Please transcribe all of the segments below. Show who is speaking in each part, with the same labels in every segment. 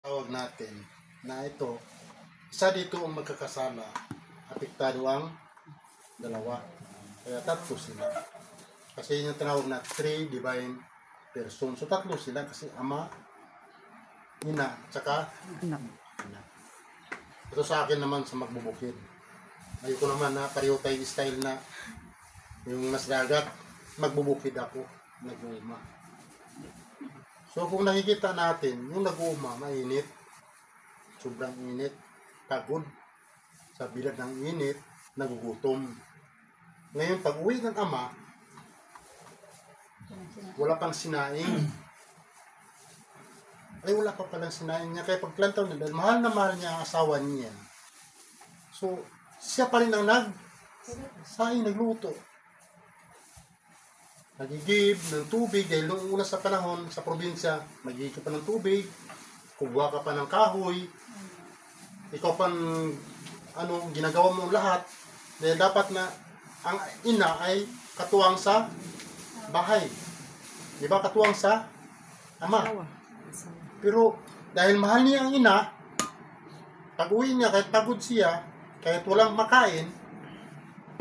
Speaker 1: Tawag natin na ito, isa dito ang magkakasala, apektado ang dalawa. Kaya tatlo sila. Kasi yun yung tinawag na three divine person. So tatlo sila kasi ama, ina, tsaka anak. Ito sa akin naman sa magbubukid. Ayoko naman na pareho tayo style na yung nas dagat, magbubukid ako, nag-uuma. So kung nakikita natin, yung nag-uuma, mainit, sobrang init, pagod, sa bilad ng init, nagugutom. Ngayon, pag uwi ng ama, wala pang sinaing. Ay, wala pa palang sinaing niya. Kaya pagplantaw na dahil mahal na mahal niya ang asawa niya. So, siya pa rin ang nagsaing, nagluto. Nagigib ng tubig dahil noong una sa panahon sa probinsya, magigib ka pa ng tubig, kubuha ka pa ng kahoy, ikaw pang ginagawa mo lahat dahil dapat na ang ina ay katuwang sa bahay. Di ba katuwang sa ama? Pero dahil mahal niya ang ina, pag uwi niya kahit pagod siya, kahit walang makain,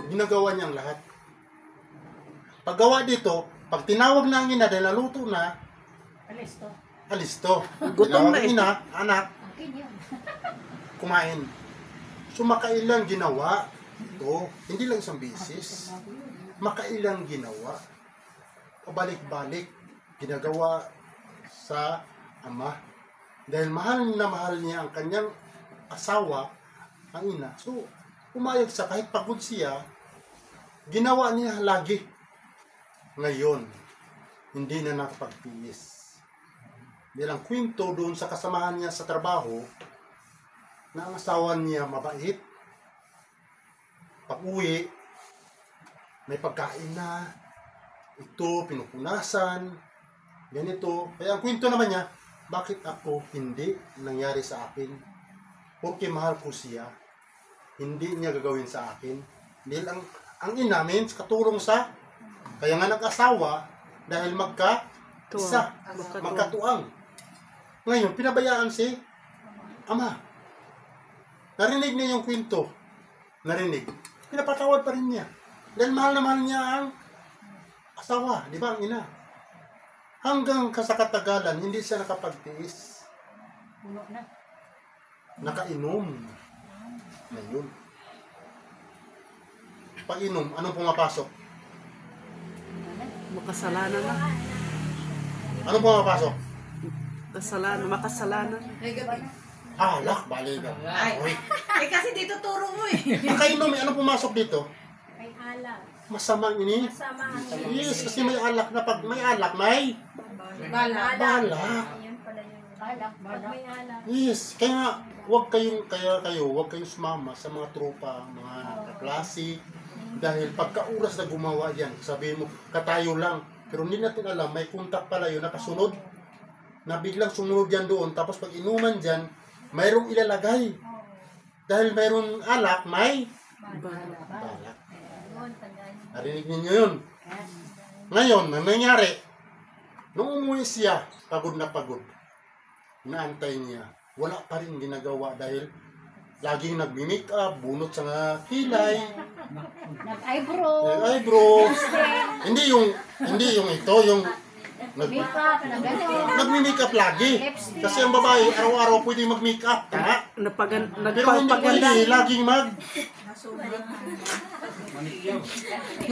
Speaker 1: ginagawa niya ang lahat. Paggawa dito, pag tinawag na ang ina dahil naluto na, alisto.
Speaker 2: Gutom na
Speaker 1: ang ina, anak, kumain. So makailang ginawa ito, hindi lang isang bisis. Makailang ginawa. Pabalik-balik, ginagawa sa ama. Dahil mahal na mahal niya ang kanyang asawa, ang ina. So, umayag sa kahit pagod siya, ginawa niya lagi. Ngayon, hindi na nakapagtiis. Dahil ang kwento doon sa kasamahan niya sa trabaho, na ang asawa niya mabait. Pag-uwi, may pagkain na, ito, pinupunasan, ganito. Kaya ang kwento naman niya, bakit ako hindi nangyari sa akin? Porque mahal ko siya, hindi niya gagawin sa akin. Dahil ang ina means katulong sa kaya nga nag-asawa dahil magkatuang. Ngayon, pinabayaan si ama. Narinig niya yung kwento. Narinig. Pinapatawad pa rin niya. Dahil mahal na mahal niya ang asawa. Di ba ang ina? Hanggang sa katagalan, hindi siya nakapagtiis. Nakainom. Ngayon. Pag-inom, anong pumapasok?
Speaker 2: Makasalanan na.
Speaker 1: Anong pumapasok?
Speaker 2: Makasalanan.
Speaker 1: Alak, baligan. Uy.
Speaker 3: Kasi dito turo mo eh.
Speaker 1: Nakainom, anong pumasok dito?
Speaker 3: May alak.
Speaker 1: Masamang ini?
Speaker 3: Masama ang
Speaker 1: Yes, kasi may alak na pag may alak, may
Speaker 3: balak.
Speaker 1: balak.
Speaker 3: Ayun pala yung alak. Pag may alak.
Speaker 1: Yes, kaya nga, huwag kayong sumama sa mga tropa, mga kaklase. Dahil pagka-oras na gumawa yan, sabihin mo, katayo lang. Pero hindi natin alam, may kontak pala yun, nakasunod. Na biglang sumunod yan doon, tapos pag inuman dyan, mayroong ilalagay. Dahil mayroong alak, may balak. Narinig ninyo yun. Ngayon, ang nangyari, nung umuwi siya, pagod na pagod, naantay niya, wala pa rin ginagawa dahil laging nagmi-make up, bunot sa nga kilay, nag-eyebrow. Hindi yung ito, yung nagmi-make up lagi. Kasi ang babae, araw-araw pwede mag-make up, tama? Pero hindi pwede, laging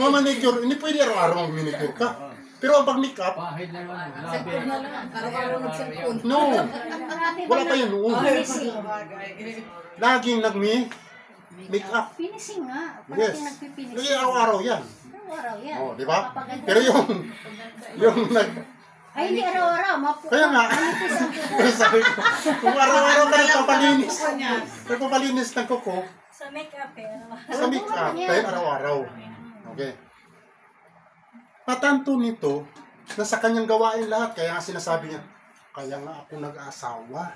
Speaker 1: manicure. Hindi pwede araw-araw mag-manicure ka. Pero ang pag-make up, no, wala pa yun noon. Laging nag-make up.
Speaker 4: Finishing nga.
Speaker 1: Yes. Lagi araw-araw yan.
Speaker 4: Araw-araw yan.
Speaker 1: Oh, di ba? Pero yung
Speaker 4: Ay, hindi araw-araw.
Speaker 1: kaya nga, sabi ko, kung araw-araw ka nagpapalinis ng kuko,
Speaker 3: Sa make-up eh.
Speaker 1: sa make-up, dahil araw-araw. Okay. Patanto nito, na sa kanyang gawain lahat, kaya nga sinasabi niya, kaya nga ako nag-asawa.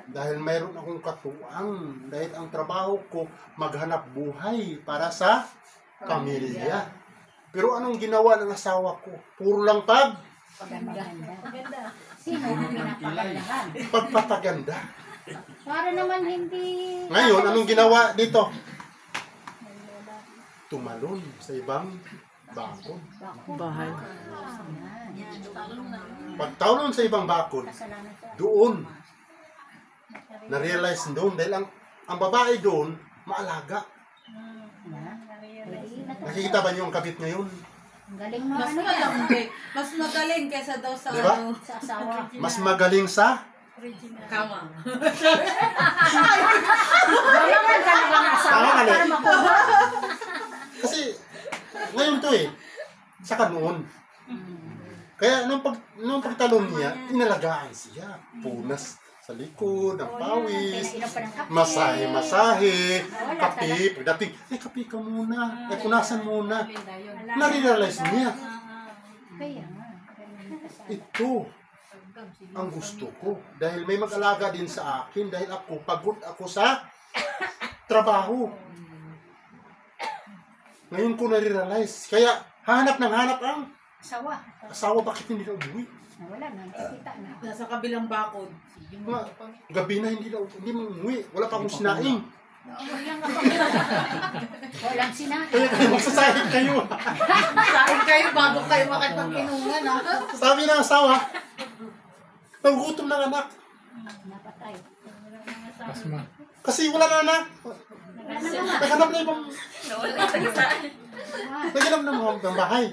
Speaker 1: Dahil mayroon akong katuwang, dahil ang trabaho ko, maghanap buhay para sa pamilya. Pero anong ginawa ng asawa ko? Puro lang
Speaker 3: Maganda.
Speaker 4: Sino ang pinapagandahan?
Speaker 1: Pagpapaganda.
Speaker 4: Para naman hindi...
Speaker 1: Ngayon, anong ginawa dito? Tumalon sa ibang bakod.
Speaker 2: Bahay.
Speaker 4: Yan.
Speaker 1: Pagtalon sa ibang bakod,
Speaker 4: Kasalanan ko.
Speaker 1: doon, na-realize doon, dahil ang babae doon, maalaga. Nakikita ba niyo ang kabit ngayon?
Speaker 4: Ang galing mo
Speaker 3: Mas
Speaker 4: ano yan.
Speaker 3: magaling. Mas magaling kaysa daw sa
Speaker 1: Diba?
Speaker 3: ano.
Speaker 4: Sa asawa.
Speaker 1: Mas magaling sa...
Speaker 3: Original. Kama.
Speaker 4: Wala man talagang asawa
Speaker 1: Tama ka,
Speaker 4: para
Speaker 1: Le.
Speaker 4: makuha.
Speaker 1: Kasi, ngayon to eh, saka noon. Kaya nung pagtalon niya, inalagaan siya. Punas sa likod, ang pawis,
Speaker 4: Pinainom pa ng kape.
Speaker 1: masahe, kape. Pagdating, kape ka muna, punasan muna. Nare-realize niya,
Speaker 4: Kaya nga. Ganun ang kasalanan.
Speaker 1: ito ang gusto ko. Dahil may mag-alaga din sa akin, dahil ako, pagod ako sa trabaho. Ngayon ko nare-realize. Kaya, hanap ng hanap ang
Speaker 4: Asawa.
Speaker 1: asawa, bakit hindi na umuwi?
Speaker 4: Wala na. Nakikita na.
Speaker 3: Nasa kabilang bakod.
Speaker 1: Nga, gabi na hindi mo umuwi. Wala pa akong sinaing.
Speaker 4: Walang sinabi.
Speaker 1: Kaya kayo magsasahid kayo.
Speaker 3: Sahin kayo bago kayo makipag-inungan ha.
Speaker 1: Sabi ng asawa, nagugutom ng anak.
Speaker 4: Napatay.
Speaker 1: Kasi wala na anak. Naghanap na ibang... Naghanap na mga bahay.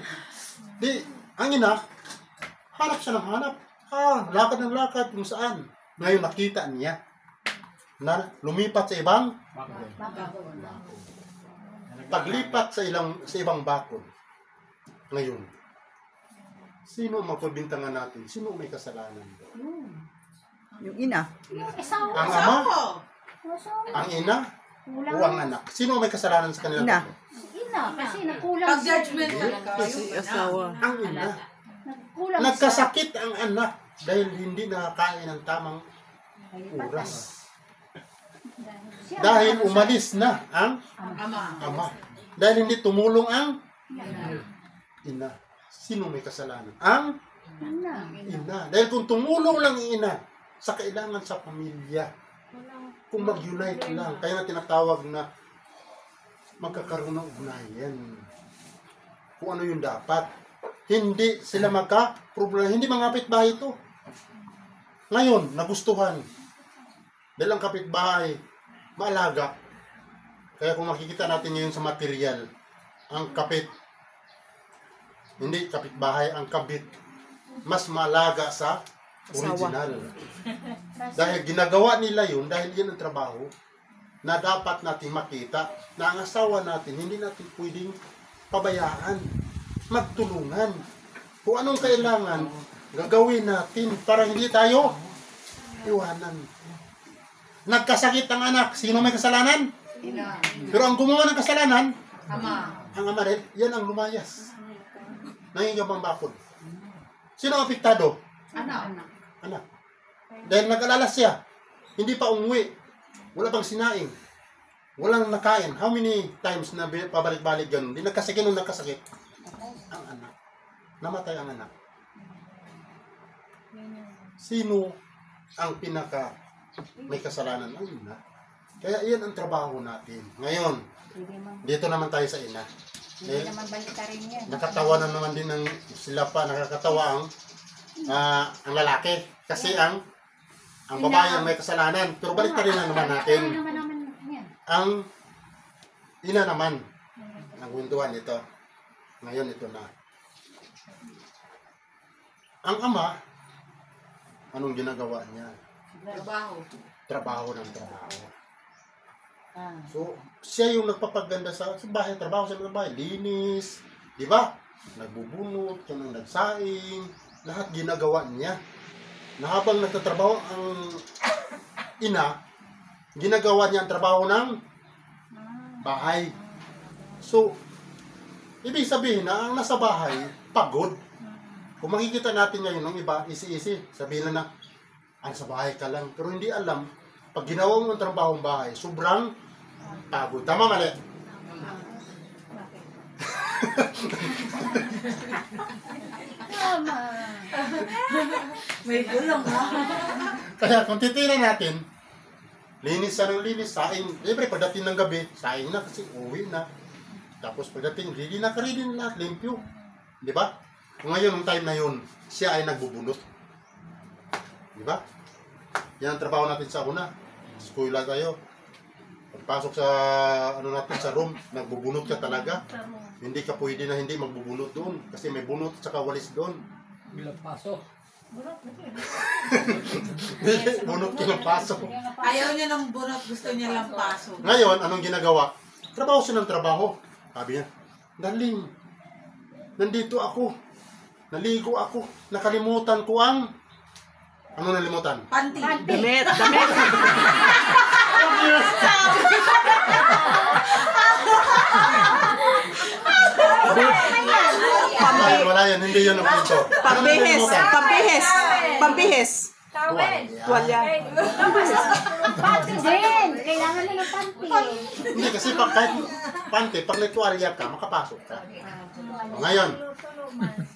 Speaker 1: Di, ang ina, hanap siya ng hanap. Lakad ng lakad kung saan. Ngayon nakita niya na lumipat sa ibang paglipat sa ibang bakod. Ngayon, sino ang magbibintangan natin? Sino may kasalanan?
Speaker 2: Yung ina.
Speaker 4: Yung asawa.
Speaker 1: Ang ama,
Speaker 4: Asawa.
Speaker 1: ang ina,
Speaker 4: Kulang.
Speaker 1: o ang anak? Sino ang may kasalanan sa kanila?
Speaker 2: Ina.
Speaker 4: Ina. Kasi nakulang
Speaker 3: Pag-judgment
Speaker 2: Si asawa.
Speaker 1: Ang ina.
Speaker 4: Kulang
Speaker 1: Nagkasakit ang anak dahil hindi nakakain ng tamang oras. Dahil umalis na ang
Speaker 3: Ama.
Speaker 1: ama. Dahil hindi tumulong ang ina. Sino may kasalanan? Ang
Speaker 4: Ina.
Speaker 1: ina. Dahil kung tumulong lang ang ina sa kailangan sa pamilya, kung mag-unite lang, kaya nga tinatawag na magkakaroon ng ugnayan. Kung ano yung dapat. Hindi sila magka-problema. Hindi mga kapitbahay ito. Ngayon, nagustuhan. Dahil ang kapitbahay, maalaga. Kaya kung makikita natin ngayon sa material, ang kapit, hindi kapitbahay, ang kabit, mas maalaga sa original. Dahil ginagawa nila yun, dahil yan ang trabaho, na dapat natin makita na ang asawa natin, hindi natin pwedeng pabayaan, magtulungan. Kung anong kailangan, gagawin natin para hindi tayo iwanan. Nagkasakit ang anak, sino may kasalanan?
Speaker 3: Ina.
Speaker 1: Pero ang gumawa ng kasalanan,
Speaker 3: Ama.
Speaker 1: ang ama rin, yan ang lumayas. Nangingabang bakod. Sino ang apektado?
Speaker 3: Anak.
Speaker 1: Anak. Dahil nag-alala siya, hindi pa umuwi, wala pang sinaing, walang nakain. How many times na pabalik-balik ganun? Di nagkasakit nung nagkasakit. Ang anak. Namatay ang anak. Sino ang pinaka may kasalanan? Ang ina. Kaya iyan ang trabaho natin. Ngayon, dito naman tayo sa ina.
Speaker 4: Hindi naman balita rin yan.
Speaker 1: Nakatawa na naman din ng sila pa, nakakatawa ang lalaki. Kasi ang babae ang may kasalanan. Pero balik rin na naman natin.
Speaker 4: Ano naman yan?
Speaker 1: Ang ina naman. Ang kwentuhan ito. Ngayon ito na. Ang ama, anong ginagawa niya?
Speaker 3: Trabaho.
Speaker 1: Trabaho ng trabaho.
Speaker 4: Ah.
Speaker 1: So, siya yung nagpapaganda sa bahay, trabaho sa bahay, linis, di ba? Nagbubunot, kung nagsaing, lahat ginagawa niya. Na habang nagtatrabaho ang ina, ginagawa niya ang trabaho ng bahay. So, ibig sabihin na ang nasa bahay, pagod. Kung makikita natin ngayon ng iba, isi-isi, sabihin na, sa bahay ka lang. Pero hindi alam, pag ginawa mo ang trabaho ng bahay, sobrang pagod. Tama, mali?
Speaker 4: Tama.
Speaker 3: May bulong ha.
Speaker 1: Kaya kung titignan natin, linis sa ng linis, saing. Siyempre, pagdating ng gabi, saing na kasi uwi na. Tapos pagdating, ready na ka rin lahat, limpyo. Di ba? Ngayon, yung time na yun, siya ay nagbubunot. Di ba? Yan ang trabaho natin sa una. Eskwela tayo. Pagpasok sa, natin sa room, nagbubunot ka talaga. Hindi ka pwede na hindi magbubunot doon. Kasi may bunot at saka walis doon.
Speaker 5: Bilang pasok.
Speaker 1: Bunot ka ng pasok.
Speaker 3: Ayaw niya ng bunot, gusto niya lang paso.
Speaker 1: Ngayon, anong ginagawa? Trabaho siya ng trabaho. Sabi niya, Darling, nandito ako. Naligo ako. Nakalimutan ko ang... Ano nalimutan?
Speaker 3: Panty.
Speaker 2: Damit, damit.
Speaker 1: Wala yan. Hindi yun ang punto. Ano
Speaker 2: Pambihis,
Speaker 1: nalimutan?
Speaker 2: pambihis, pambihis. Tuwalya.
Speaker 4: Panty din. Kailangan nila panty.
Speaker 1: Hindi, kasi kahit pante, pag nagtuwalya ka, makapasok ka. Ngayon,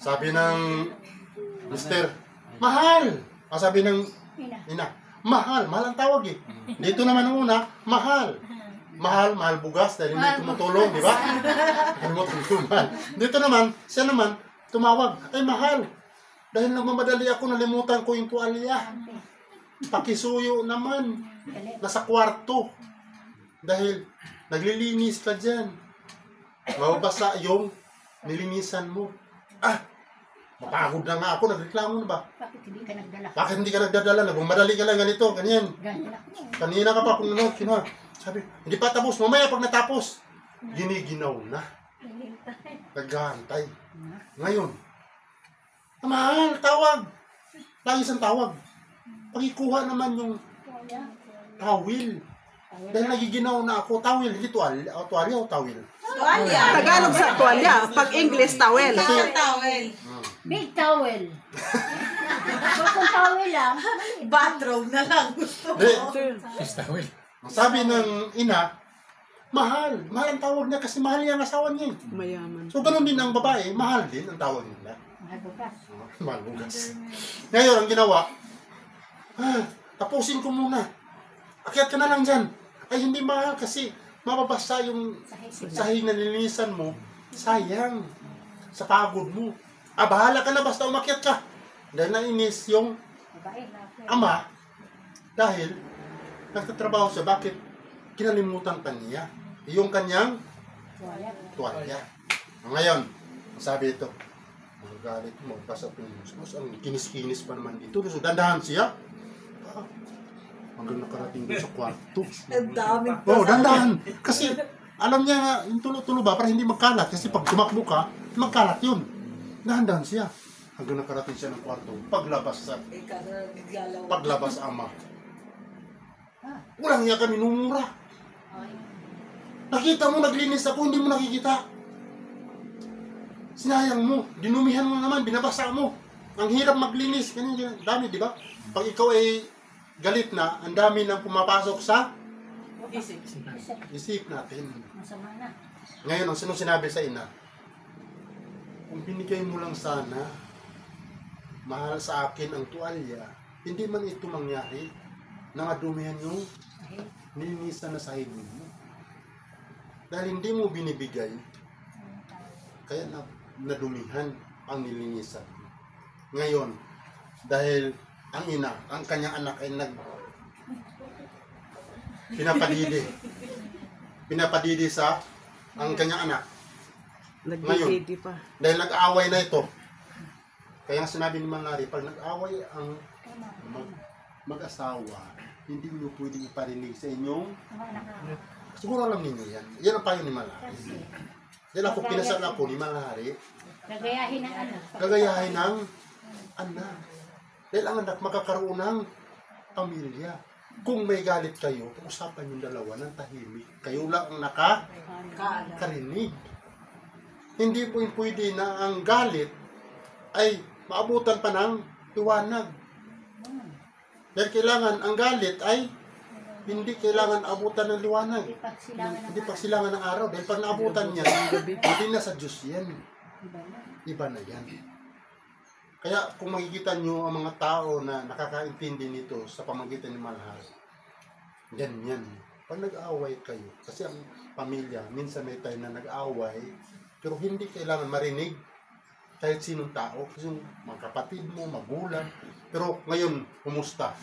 Speaker 1: sabi ng Mister, mahal! Sabi ng ina, mahal ang tawag eh. Dito naman ang una, mahal. Mahal bugas dahil hindi tumutulong, di ba? Dito naman, siya naman, tumawag, ay mahal. Dahil nagmamadali ako, nalimutan ko yung tuwalya. Pakisuyo naman. Nasa kwarto. Dahil naglilinis ka dyan. Mababasa yung nilinisan mo. Mapagod na nga ako, nagreklamo na ba?
Speaker 4: Bakit hindi ka nagdala?
Speaker 1: Bakit hindi ka nagdadala? Nagmamadali ka lang ganito, ganyan.
Speaker 4: Ganyan ako.
Speaker 1: Kanina ka pa kung ano, kinuha. Sabi, hindi pa tapos. Mamaya pag natapos, giniginaw na. Naghahantay. Ngayon, mahal, tawag. Lagi isang tawag. Pagikuha naman yung tawil. Dahil nagiginaw na ako, tawil, hindi tuwalya o tawil.
Speaker 3: Tuwalya.
Speaker 2: Tagalog sa tuwalya. Pag English, towel.
Speaker 3: Towel.
Speaker 4: Big towel. Kung towel lang.
Speaker 3: Bathrobe na lang gusto
Speaker 1: Hindi.
Speaker 3: mo.
Speaker 1: Ang sabi ng ina, mahal ang tawag niya kasi mahal niya ang asawa niya.
Speaker 2: Mayaman.
Speaker 1: So, ganun din ang babae, mahal din ang tawag nila.
Speaker 4: Mahal bukas.
Speaker 1: Mahal bugas. Ngayon, ang ginawa, tapusin ko muna. Akyat ka na lang dyan. Ay, hindi mahal kasi mababasa yung sahig na nilinisan mo. Sayang. Sa pagod mo. Bahala ka na basta umakyat ka. Dahil nainis yung
Speaker 4: Babae.
Speaker 1: ama dahil nagtatrabaho siya. Bakit? Kinalimutan pa niya yung kanyang tuwalya. Ngayon, sabi ito, magalit mo, basta pinumus. Ang kinis-kinis pa naman dito. So, dandahan siya. Hanggang nakarating doon sa kwarto.
Speaker 3: Ang daming
Speaker 1: Dandahan. Kasi, alam niya nga, yung tulo-tulo ba, para hindi magkalat. Kasi pag tumakbo ka, magkalat yun. Dahan-dahan siya. Hanggang nakarating siya ng kwarto. Paglabas ama. Walang niya kami numura. Nakita mo, naglinis ako, hindi mo nakikita. Sinayang mo, dinumihan mo naman, binabasa mo. Ang hirap maglinis, ganyan, dami, di ba? Pag ikaw ay galit na, ang dami nang pumapasok sa isip natin.
Speaker 4: Masama na.
Speaker 1: Ngayon, ang sinabi sa ina, kung binigay mo lang sana, mahal sa akin ang tuwalya, hindi man ito mangyari, na madumihan yung nilinisan na sahig mo. Dahil hindi mo binibigay, kaya nadumihan ang nilinisan. Ngayon, dahil ang ina, ang kanyang anak ay pinapadidi sa ang kanyang anak.
Speaker 2: Nagdididi pa.
Speaker 1: Dahil nag-aaway na ito. Kaya nga sinabi ni Manlari, pag nag-aaway ang mag-asawa, hindi nyo pwedeng iparinig sa inyong... Siguro alam ninyo yan. Yan ang payo ni Manlari. Dahil ako, pinasal ako ni Manlari,
Speaker 4: Gagayahin ng anak.
Speaker 1: gagayahin ng anak. Dahil ang anak makakaroon ng pamilya. Kung may galit kayo, usapan yung dalawa ng tahimik. Kayo lang ang nakakarinig. Hindi po pwede na ang galit ay maabutan pa ng liwanag. Dahil kailangan ang galit ay hindi kailangan abutan ng liwanag. Hindi pagsilangan ng araw. Dahil pag naabutan niya, hindi na sa Diyos yan. Iba na yan. Kaya kung makikita nyo ang mga tao na nakakaintindi nito sa pamagitan ng malahas, ganyan. Pag nag-aaway kayo, kasi ang pamilya, minsan may time na nag-aaway, pero hindi kailangan marinig kahit sinong tao, kasi yung mga kapatid mo, magulang. Pero ngayon, kumusta?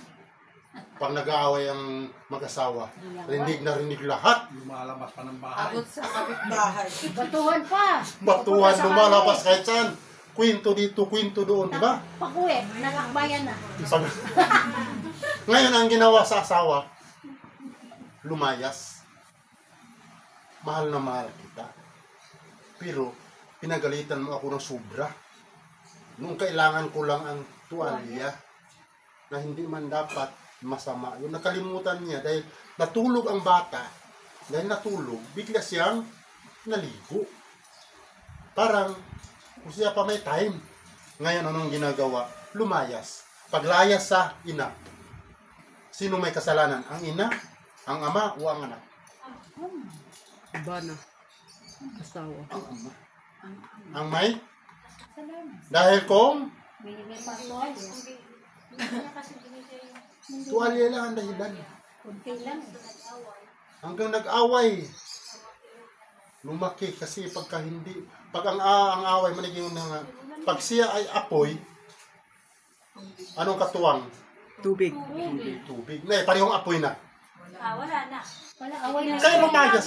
Speaker 1: Pag nag-aaway ang mag-asawa, rinig na rinig lahat.
Speaker 5: Lumalabas pa ng bahay.
Speaker 3: Abot sa kapitbahay.
Speaker 4: Batuhan pa.
Speaker 1: Batuhan, lumalabas kahit saan. Kwento dito, kwento doon, di ba?
Speaker 4: Pag-uwi, nagakbayan na.
Speaker 1: Ngayon, ang ginawa sa asawa, lumayas. Mahal na mahal kita. Pero, pinagalitan mo ako ng sobra. Nung kailangan ko lang ang tuwalya, na hindi man dapat masama. Yung nakalimutan niya, dahil natulog ang bata, dahil natulog, bigla siyang naligo. Parang, kung siya pa may time. Ngayon, anong ginagawa? Lumayas. Paglayas sa ina. Sino may kasalanan? Ang ina, ang ama, o ang anak?
Speaker 2: Iba na. Asawa.
Speaker 1: Ang ama. Ang may? Dahil kung
Speaker 4: Binigay pa tuwalya.
Speaker 1: tuwalya lang ang dahilan.
Speaker 4: Kunti lang.
Speaker 1: Hanggang nag-away. Lumaki kasi pagka hindi, pag ang away maniging na pag siya ay apoy, anong katuwang?
Speaker 2: Tubig.
Speaker 1: Tubig. Na, parehong apoy na.
Speaker 4: Wala, away na.
Speaker 1: Kaya lumayas.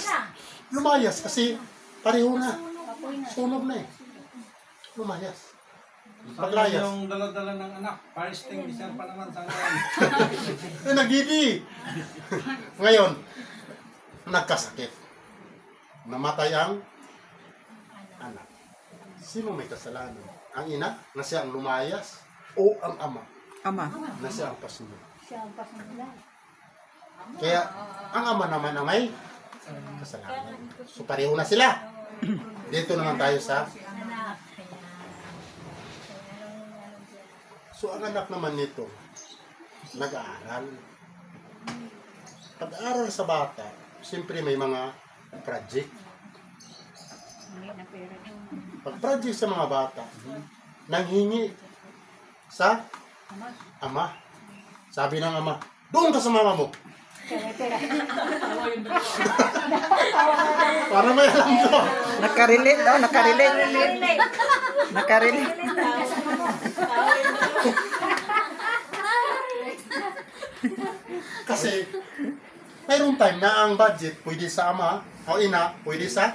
Speaker 1: Lumayas kasi pareho na.
Speaker 4: Apoy na.
Speaker 1: Sunog na eh. Lumayas.
Speaker 5: Sana
Speaker 1: Paglayas.
Speaker 5: yung dala-dala ng anak. Fire extinguisher pa naman sana.
Speaker 1: Eh, nagidi. Ngayon, nagkasakit. Namatay ang anak. Sino may kasalanan? Ang ina na siya ang lumayas o ang ama
Speaker 2: Ama.
Speaker 1: na siya ang pasunod?
Speaker 4: Siya ang pasunod.
Speaker 1: Kaya ang ama naman ang may kasalanan. So pareho na sila. Dito naman tayo sa so ang anak naman nito nag-aaral. Pag-aaral sa bata, siyempre may mga project.
Speaker 4: Hindi na pera.
Speaker 1: Pag-project sa mga bata, nanghingi sa ama. Sabi ng ama, doon ka sa mama mo.
Speaker 4: Pera.
Speaker 1: Para may alam ko.
Speaker 2: Nakarelate daw, nakarelate. Nakarelate.
Speaker 1: Kasi, mayroong time na ang budget pwede sa ama o ina, pwede sa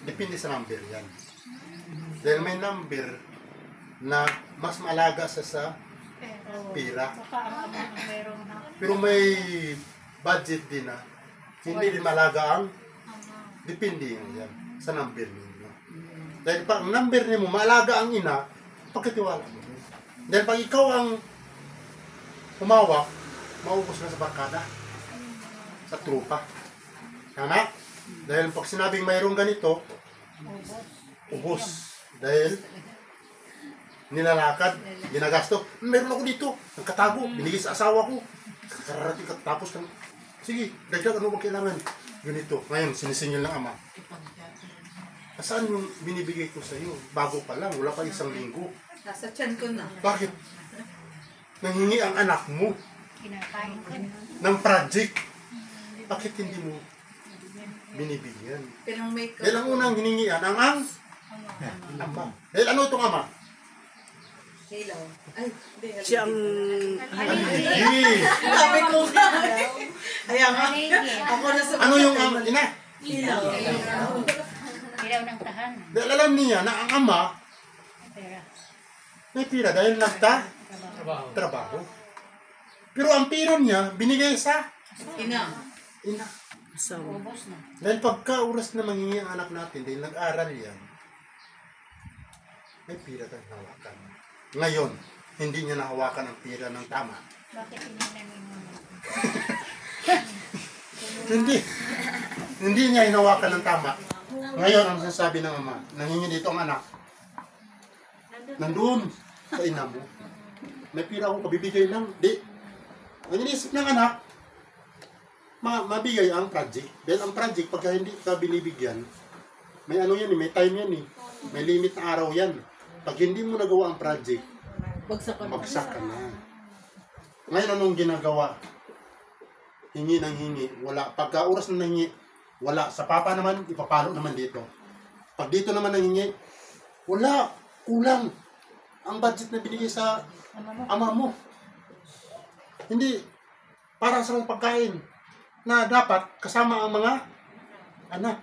Speaker 1: depende sa number yan. Dahil may number na mas malaga sa pera.
Speaker 4: Baka ang ama ang merong na.
Speaker 1: Pero may budget din na hindi din malaga ang depende yan sa number ninyo. Dahil pag ang number niyo malaga ang ina, pagkatiwala mo. Dahil pag ikaw ang humawak, maubos na sa barkada, sa trupa. Tama? Dahil pag sinabing mayroong ganito, ubos. Dahil nilalakad, ginagasto. Meron ako dito, nagkatago, binigay sa asawa ko. Kararating ka, tapos kang, sige, dagdag ano bang kailangan? Ganito. Ngayon, sinisingil ng ama. Saan yung binibigay ko sa iyo? Bago pa lang, wala pa isang linggo.
Speaker 3: Nasa tiyan ko na.
Speaker 1: Bakit? Nanghingi ang anak mo
Speaker 4: Kinakain ko.
Speaker 1: ng project. Bakit hindi mo binibigyan?
Speaker 3: Pinang-make
Speaker 1: Dahil ang unang hiningian ang ama. Dahil ano itong ama?
Speaker 3: Hilaw. Ay, hindi.
Speaker 2: Siya ang
Speaker 1: Hindi.
Speaker 3: Sabi ko nga. Kaya nga. Ako na sa
Speaker 1: Ano yung ama? Ina?
Speaker 3: hilaw.
Speaker 4: Ilaw ng tahanan.
Speaker 1: Dahil alam niya na ang ama
Speaker 4: Pera.
Speaker 1: may pira dahil nagtatrabaho. Pero ang pira niya binigay sa
Speaker 3: Ina.
Speaker 1: ina.
Speaker 2: asawa.
Speaker 4: Ubos na.
Speaker 1: Dahil pagka oras na manghingi ang anak natin, dahil nag-aral yan, may pira kang hawakan. Ngayon, hindi niya nahawakan ang pira ng tama.
Speaker 4: Bakit hindi namin
Speaker 1: Hindi. Hindi niya hinawakan ng tama. Ngayon, ang sasabi ng ama, nanghingi dito ang anak. Nandun sa ina mo. May pira akong kabibigay lang. Di. Ang inisip ng anak, mabigay ang project. Dahil ang project, pagka hindi ka binibigyan, may ano yan eh, may time yan eh. May limit na araw yan. Pag hindi mo nagawa ang project,
Speaker 3: Bagsak ka na.
Speaker 1: bagsak ka na. Ngayon, anong ginagawa? Hingi ng hingi. Wala. Pagka oras na hingi, wala. Sa papa naman, ipapalo naman dito. Pag dito naman nangingi, wala. Kulang. Ang budget na binigay sa ama mo. Hindi. Para sa mga pagkain na dapat kasama ang mga anak.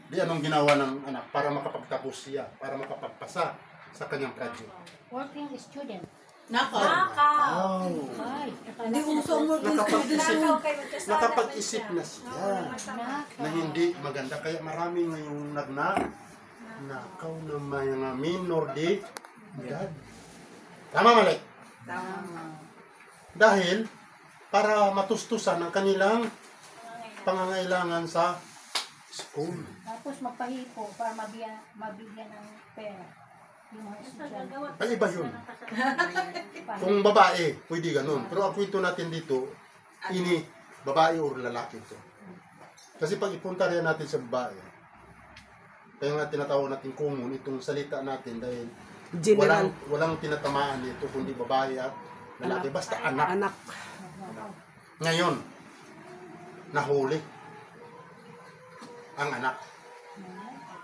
Speaker 1: Di anong ginawa ng anak para makapagtapos siya, para makapagpasa sa kanyang project.
Speaker 4: Working student.
Speaker 3: Naka.
Speaker 1: Wow.
Speaker 4: Ay,
Speaker 3: Hindi uso mo
Speaker 1: Nakapag-isip na siya na hindi maganda. Kaya marami ngayong nakaw na mga minor de edad. Tama, mali? Dahil para matustusan ang kanilang pangangailangan sa school.
Speaker 4: Tapos magpahipo para mabigyan ng pera. Yung mga estudyante.
Speaker 1: Ay, iba yun. Kung babae, pwede ganun. Pero ang kwento natin dito, babae o lalaki ito. Kasi pag ipunta rin natin sa babae, kaya nga tinatawag natin common itong salita natin dahil
Speaker 2: General.
Speaker 1: walang tinatamaan dito kundi babae at lalaki. Basta anak.
Speaker 2: Anak.
Speaker 1: Ngayon, nahuli ang anak.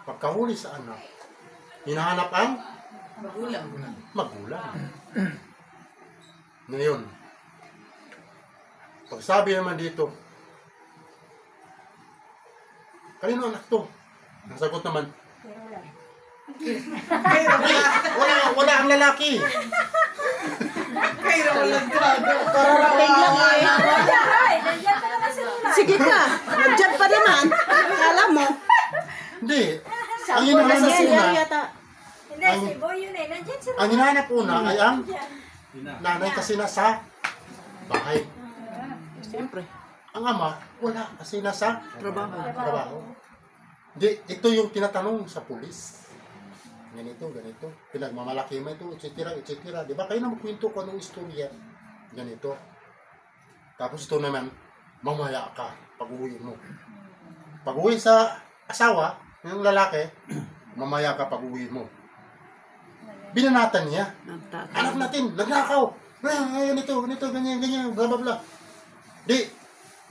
Speaker 1: Pagkahuli sa anak, hinahanap ang magulang. Ngayon, pag sabi naman dito, kanino anak to? Ang sagot naman,
Speaker 4: Pero lang.
Speaker 1: wala ang lalaki.
Speaker 3: Kayo walang gago.
Speaker 2: Kararating lang eh. Sige ka. Nandiyan pa naman. Alam mo.
Speaker 1: Hindi. Ang hinahanap una,
Speaker 2: yata.
Speaker 6: Hindi, si Boy yun eh. Nandiyan sila.
Speaker 1: ang hinahanap una ay ang
Speaker 5: Ina.
Speaker 1: nanay kasi nasa bahay.
Speaker 2: Siyempre.
Speaker 1: Ang ama, wala kasi nasa
Speaker 2: Trabaho.
Speaker 1: trabaho. Di, ito yung tinatanong sa pulis. Ganito, ganito. Pinagmamalaki mo ito, etc. etc. Di ba? Kayo na magkwento ko anong istorya. Ganito. Tapos ito naman, mamaya ka pag-uwi mo. Pag-uwi sa asawa, yung lalaki, mamaya ka pag-uwi mo. Binanatan niya. Anak natin, nagnakaw. Ay, ganito, ganito, ganyan, ganyan, bla bla bla. Di,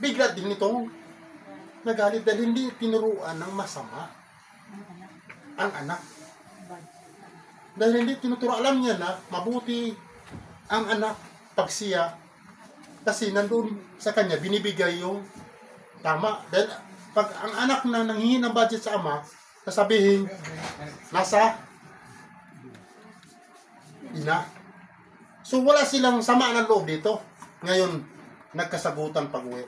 Speaker 1: bigla din nitong nagalit dahil hindi tinuruan ng masama ang anak. Dahil hindi tinuturo, alam niya na mabuti ang anak pag siya kasi nandun sa kanya binibigay yung tama. Dahil pag ang anak na nanghingi ng budget sa ama, sasabihin nasa ina. So wala silang sama ng loob dito. Ngayon, nagkasagutan pag-uwi.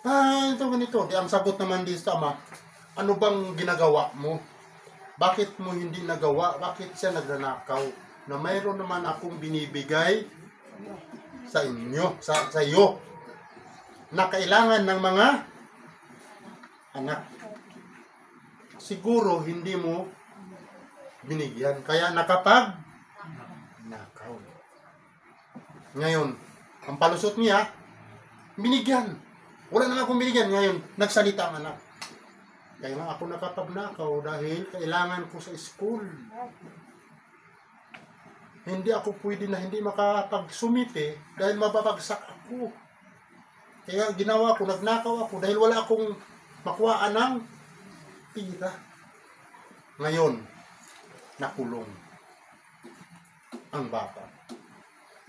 Speaker 1: Ito ganito. Di ang sagot naman dito sa ama, ano bang ginagawa mo? Bakit mo hindi nagawa? Bakit siya nagnanakaw? Na mayroon naman akong binibigay sa inyo, sa iyo, na kailangan ng mga anak. Siguro hindi mo binigyan. Kaya nakapag nakaw. Ngayon, ang palusot niya, binigyan. Wala na akong binigyan. Ngayon, nagsalita ang anak. Kaya nga ako nakapagnakaw dahil kailangan ko sa school. Hindi ako pwede na hindi makapagsumite dahil mababagsak ako. Kaya ginawa ko, nagnakaw ako dahil wala akong makuhaan ng pira. Ngayon, nakulong ang bata.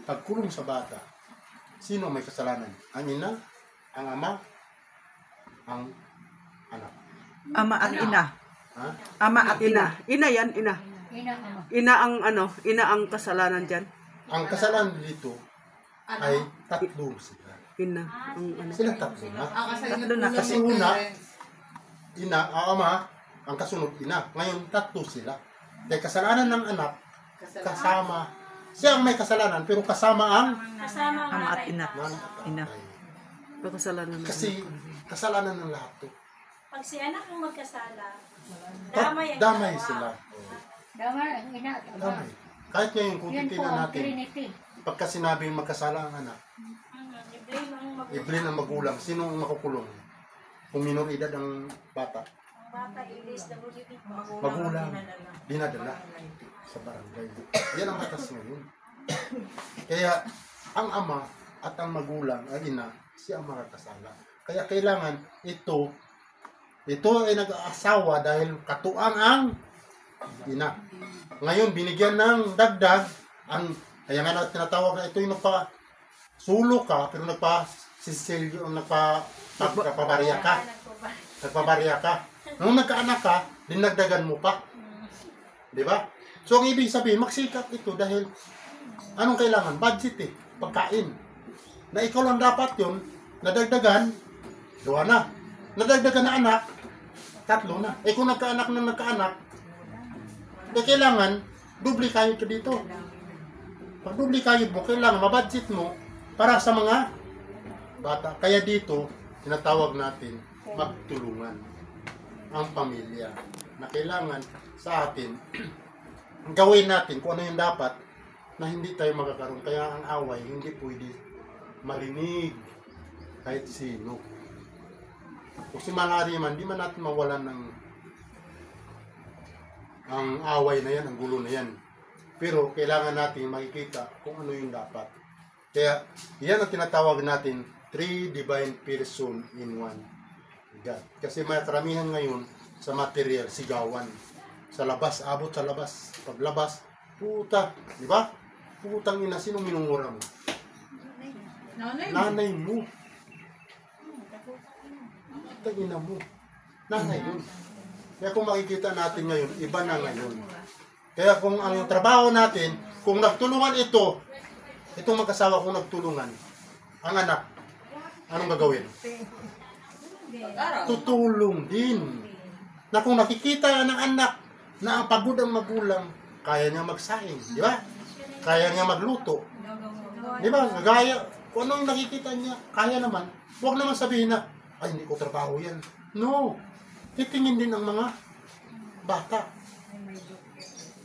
Speaker 1: Pagkulong sa bata, sino may kasalanan? Ang ina, ang ama, ang anak.
Speaker 2: Ama at ina.
Speaker 1: Ha?
Speaker 2: Ama at ina. Ina yan, ina.
Speaker 4: Inaama.
Speaker 2: Ina ang kasalanan dyan.
Speaker 1: Ang kasalanan dito ay tatlo sila.
Speaker 2: Ina. Ang ano.
Speaker 1: Sila tatlo na.
Speaker 2: Tatlo na.
Speaker 1: Kasi una, ina, ama, ang kasunod ina. Ngayon, tatlo sila. Dahil kasalanan ng anak, kasama. Siya ang may kasalanan, pero kasama ang
Speaker 6: Kasama ang
Speaker 2: Ama at
Speaker 6: nanay.
Speaker 2: ina.
Speaker 1: nanay at
Speaker 2: Ina.
Speaker 1: tatay.
Speaker 2: Kasalanan na.
Speaker 1: Kasi kasalanan ng lahat to.
Speaker 6: Pag si anak ang magkasala,
Speaker 1: Damay
Speaker 6: damay ang
Speaker 1: sila.
Speaker 6: ginawa.
Speaker 4: Dama ang ina at ama.
Speaker 1: Damay. Kahit ngayon, kung
Speaker 4: Yan po
Speaker 1: titignan
Speaker 4: ang
Speaker 1: natin,
Speaker 4: Trinity.
Speaker 1: pagka sinabing magkasala ang anak,
Speaker 6: I-blame ang magulang.
Speaker 1: i-blame ang magulang, sino ang makukulong? Kung minor edad ang bata,
Speaker 6: Bata, ilis, WB.
Speaker 1: Magulang, dinadala sa barangay. Yan ang batas ngayon. Kaya, ang ama at ang magulang, ang ina, siya ang makakasala. Kaya kailangan ito ay nag-aasawa dahil katuang ang ina. Ngayon, binigyan ng dagdag, kaya nga tinatawag na ito yung nagpa-sulo ka, pero nagpa-sisilyo, nagpa-barya ka. Nagpabarya ka. Nung nagkaanak ka, dinagdagan mo pa. Di ba? So, ang ibig sabihin, magsikap ito dahil anong kailangan? Budget eh. Pagkain. Na ikaw lang dapat yun, nadagdagan, 2 na. Nadagdagan na anak, 3 na. Eh kung nagkaanak na nagkaanak, eh kailangan, dubli kayod ka dito. Pag dubli kayod mo, kailangan mabudget mo para sa mga bata. Kaya dito, tinatawag natin, magtulungan ang pamilya na kailangan sa atin gawin natin kung ano yung dapat na hindi tayo magkakaroon. Kaya ang away hindi pwede marinig kahit sino. Kung si malari man, di man natin mawalan ng ang away na yan, ang gulo na yan. Pero kailangan natin makikita kung ano yung dapat. Kaya yan ang tinatawag natin 3 divine person in 1 God. Kasi may karamihan ngayon sa material, sigawan. Sa labas, abot sa labas. Paglabas, puta. Di ba? Putang ina, sino minungura mo? Nanay mo. Putang ina mo. Nanay yun. Kaya kung makikita natin ngayon, iba na ngayon. Kaya kung ang trabaho natin, kung nagtulungan itong mag-asawa kung nagtulungan, ang anak, anong gagawin? Tutulong din. Na kung nakikita ng anak na ang pagod ang magulang, kaya niya magsaing, di ba? Kaya niya magluto. Di ba? Gaya, kung anong nakikita niya, kaya naman. Huwag naman sabihin na, ay, hindi ko trabaho yan. No. Titingin din ang mga bata.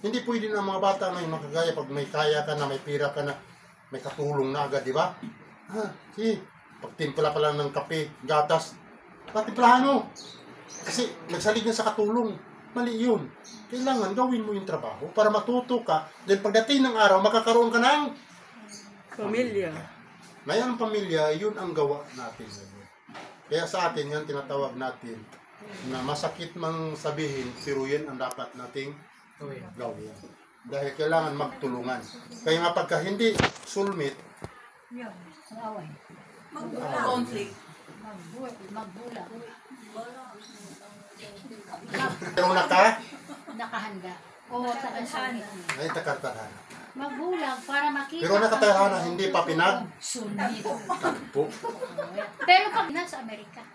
Speaker 1: Hindi pwede na ang mga bata ngayon makagaya pag may kaya ka na, may pira ka na, may katulong na agad, di ba? Pagtimpla pa lang ng kape, gatas, patimplahan mo. Kasi nagsalig na sa katulong. Mali yun. Kailangan gawin mo yung trabaho para matuto ka. Then pagdating ng araw, makakaroon ka ng
Speaker 2: Pamilya.
Speaker 1: Ngayon ang pamilya, yun ang gawa natin. Kaya sa atin, yan tinatawag natin na masakit mang sabihin, pero yan ang dapat nating gawin. Dahil kailangan magtulungan. Kaya nga pagka hindi soulmate,
Speaker 4: Ang away.
Speaker 3: Conflict.
Speaker 4: Magbulag.
Speaker 1: pero
Speaker 4: Nakahanda. O taga-sunit.
Speaker 1: ay takartahan.
Speaker 4: Magbulag para makita.
Speaker 1: Pero nakatahana, hindi pa
Speaker 4: Sunit.
Speaker 1: pinagtagpo.
Speaker 4: Pero pag nasa Amerika,